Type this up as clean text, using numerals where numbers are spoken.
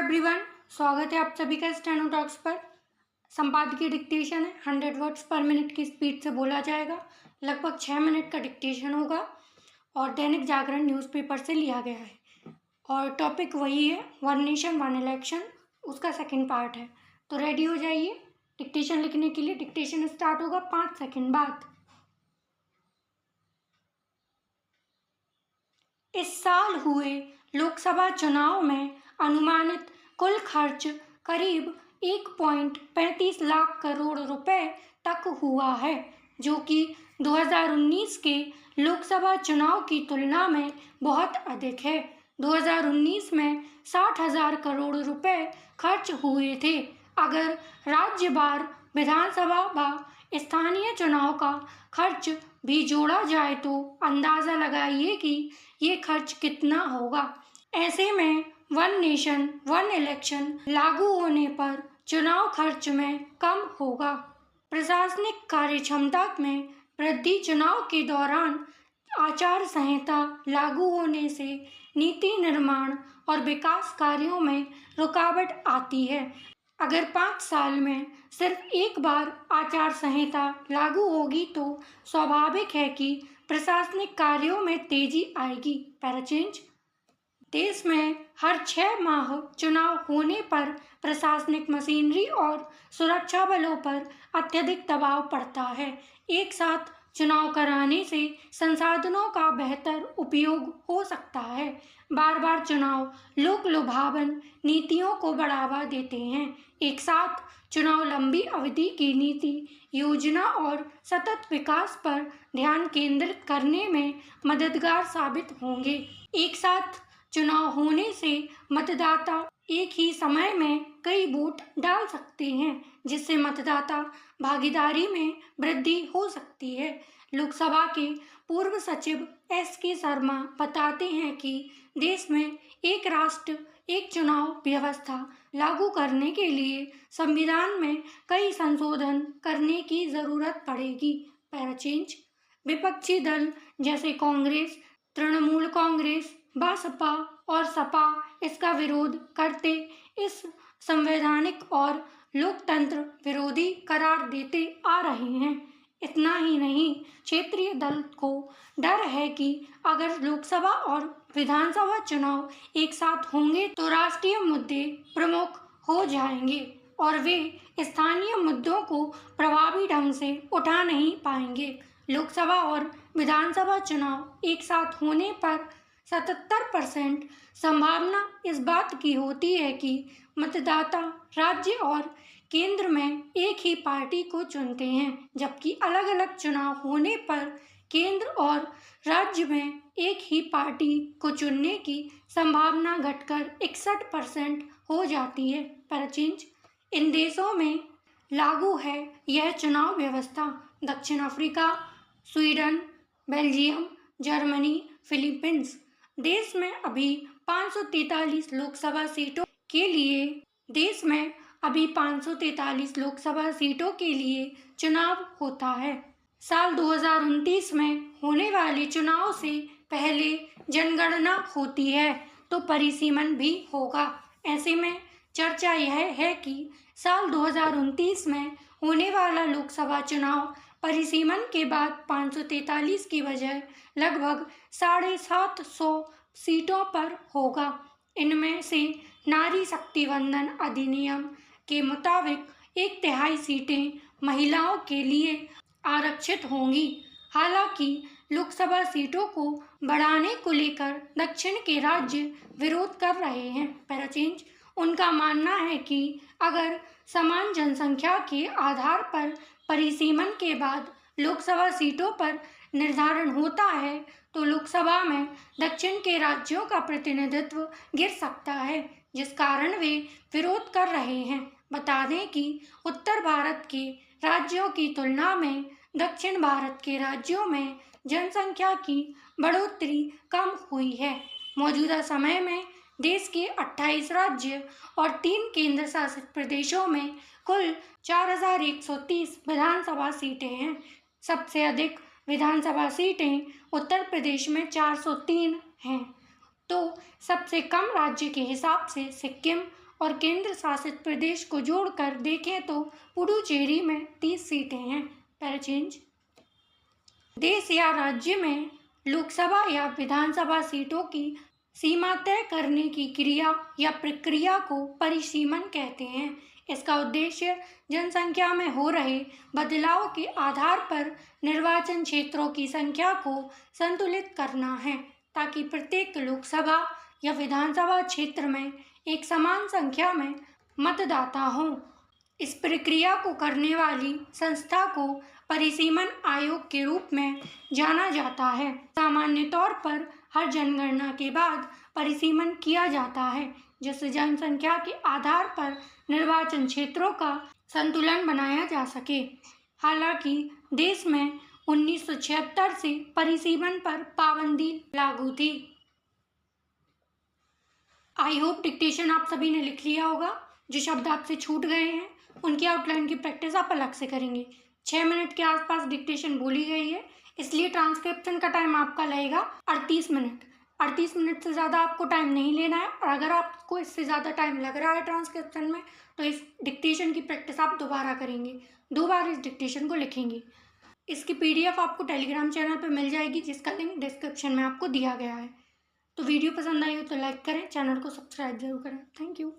Everyone, स्वागत है आप सभी का स्टेनो टॉक्स पर। संपादकीय डिक्टेशन है, 100 वर्ड्स पर मिनट की स्पीड से बोला जाएगा। लगभग 6 मिनट का डिक्टेशन होगा और दैनिक जागरण न्यूज़पेपर से लिया गया है और टॉपिक वही है, वन नेशन वन इलेक्शन, उसका सेकंड पार्ट है। तो रेडी हो जाइए डिक्टेशन लिखने के लिए। डिक्टेशन स्टार्ट होगा 5 सेकंड बाद। इस साल हुए लोकसभा चुनाव में अनुमानित कुल खर्च करीब 1.35 लाख करोड़ रुपए तक हुआ है, जो कि 2019 के लोकसभा चुनाव की तुलना में बहुत अधिक है। 2019 में 60,000 करोड़ रुपए खर्च हुए थे। अगर राज्यवार विधानसभा व स्थानीय चुनाव का खर्च भी जोड़ा जाए तो अंदाज़ा लगाइए कि ये खर्च कितना होगा। ऐसे में वन नेशन वन इलेक्शन लागू होने पर चुनाव खर्च में कम होगा। प्रशासनिक कार्यक्षमता में वृद्धि। चुनाव के दौरान आचार संहिता लागू होने से नीति निर्माण और विकास कार्यों में रुकावट आती है। अगर 5 साल में सिर्फ एक बार आचार संहिता लागू होगी तो स्वाभाविक है कि प्रशासनिक कार्यों में तेजी आएगी। पैराचेंज। देश में हर 6 माह चुनाव होने पर प्रशासनिक मशीनरी और सुरक्षा बलों पर अत्यधिक दबाव पड़ता है। एक साथ चुनाव कराने से संसाधनों का बेहतर उपयोग हो सकता है। बार बार चुनाव लोक लुभावन नीतियों को बढ़ावा देते हैं। एक साथ चुनाव लंबी अवधि की नीति योजना और सतत विकास पर ध्यान केंद्रित करने में मददगार साबित होंगे। एक साथ चुनाव होने से मतदाता एक ही समय में कई वोट डाल सकते हैं, जिससे मतदाता भागीदारी में वृद्धि हो सकती है। लोकसभा के पूर्व सचिव S.K. शर्मा बताते हैं कि देश में एक राष्ट्र एक चुनाव व्यवस्था लागू करने के लिए संविधान में कई संशोधन करने की जरूरत पड़ेगी। पैराचेंज। विपक्षी दल जैसे कांग्रेस, तृणमूल कांग्रेस, बसपा और सपा इसका विरोध करते इस संवैधानिक और लोकतंत्र विरोधी करार देते आ रहे हैं। इतना ही नहीं, क्षेत्रीय दल को डर है कि अगर लोकसभा और विधानसभा चुनाव एक साथ होंगे तो राष्ट्रीय मुद्दे प्रमुख हो जाएंगे और वे स्थानीय मुद्दों को प्रभावी ढंग से उठा नहीं पाएंगे। लोकसभा और विधानसभा चुनाव एक साथ होने पर 77% संभावना इस बात की होती है कि मतदाता राज्य और केंद्र में एक ही पार्टी को चुनते हैं, जबकि अलग अलग चुनाव होने पर केंद्र और राज्य में एक ही पार्टी को चुनने की संभावना घटकर 61% हो जाती है। पैराचेंज। इन देशों में लागू है यह चुनाव व्यवस्था: दक्षिण Africa, Sweden, Belgium, Germany, Philippines. देश में अभी 543 लोकसभा सीटों के लिए चुनाव होता है। साल 2029 में होने वाले चुनाव से पहले जनगणना होती है तो परिसीमन भी होगा। ऐसे में चर्चा यह है कि साल 2029 में होने वाला लोकसभा चुनाव परिसीमन के बाद 543 की बजाय लगभग 750 सीटों पर होगा। इनमें से नारी शक्ति वंदन अधिनियम के मुताबिक 1/3 सीटें महिलाओं के लिए आरक्षित होंगी। हालांकि लोकसभा सीटों को बढ़ाने को लेकर दक्षिण के राज्य विरोध कर रहे हैं। पैराचेंज। उनका मानना है कि अगर समान जनसंख्या के आधार पर परिसीमन के बाद लोकसभा सीटों पर निर्धारण होता है तो लोकसभा में दक्षिण के राज्यों का प्रतिनिधित्व गिर सकता है, जिस कारण वे विरोध कर रहे हैं। बता दें कि उत्तर भारत के राज्यों की तुलना में दक्षिण भारत के राज्यों में जनसंख्या की बढ़ोतरी कम हुई है। मौजूदा समय में देश के 28 राज्य और 3 केंद्र शासित प्रदेशों में कुल 4130 विधानसभा सीटें हैं। सबसे अधिक विधानसभा सीटें उत्तर प्रदेश में 403 हैं, तो सबसे कम राज्य के हिसाब से सिक्किम और केंद्र शासित प्रदेश को जोड़कर देखें तो पुडुचेरी में 30 सीटें हैं। पैराचेंज। देश या राज्य में लोकसभा या विधानसभा सीटों की सीमा तय करने की क्रिया या प्रक्रिया को परिसीमन कहते हैं। इसका उद्देश्य जनसंख्या में हो रहे बदलाव के आधार पर निर्वाचन क्षेत्रों की संख्या को संतुलित करना है, ताकि प्रत्येक लोकसभा या विधानसभा क्षेत्र में एक समान संख्या में मतदाता हों। इस प्रक्रिया को करने वाली संस्था को परिसीमन आयोग के रूप में जाना जाता है। सामान्य तौर पर हर जनगणना के बाद परिसीमन किया जाता है, जिससे जनसंख्या के आधार पर निर्वाचन क्षेत्रों का संतुलन बनाया जा सके। हालांकि देश में 1976 से परिसीमन पर पाबंदी लागू थी। आई होप डिक्टेशन आप सभी ने लिख लिया होगा। जो शब्द आपसे छूट गए हैं उनकी आउटलाइन की प्रैक्टिस आप अलग से करेंगे। 6 मिनट के आसपास डिक्टेशन बोली गई है, इसलिए ट्रांसक्रिप्शन का टाइम आपका लगेगा 38 मिनट। 38 मिनट से ज़्यादा आपको टाइम नहीं लेना है, और अगर आपको इससे ज़्यादा टाइम लग रहा है ट्रांसक्रिप्शन में तो इस डिक्टेशन की प्रैक्टिस आप दोबारा करेंगे, 2 बार इस डिक्टेशन को लिखेंगे। इसकी PDF आपको टेलीग्राम चैनल पर मिल जाएगी, जिसका लिंक डिस्क्रिप्शन में आपको दिया गया है। तो वीडियो पसंद आई हो तो लाइक करें, चैनल को सब्सक्राइब जरूर करें। Thank you.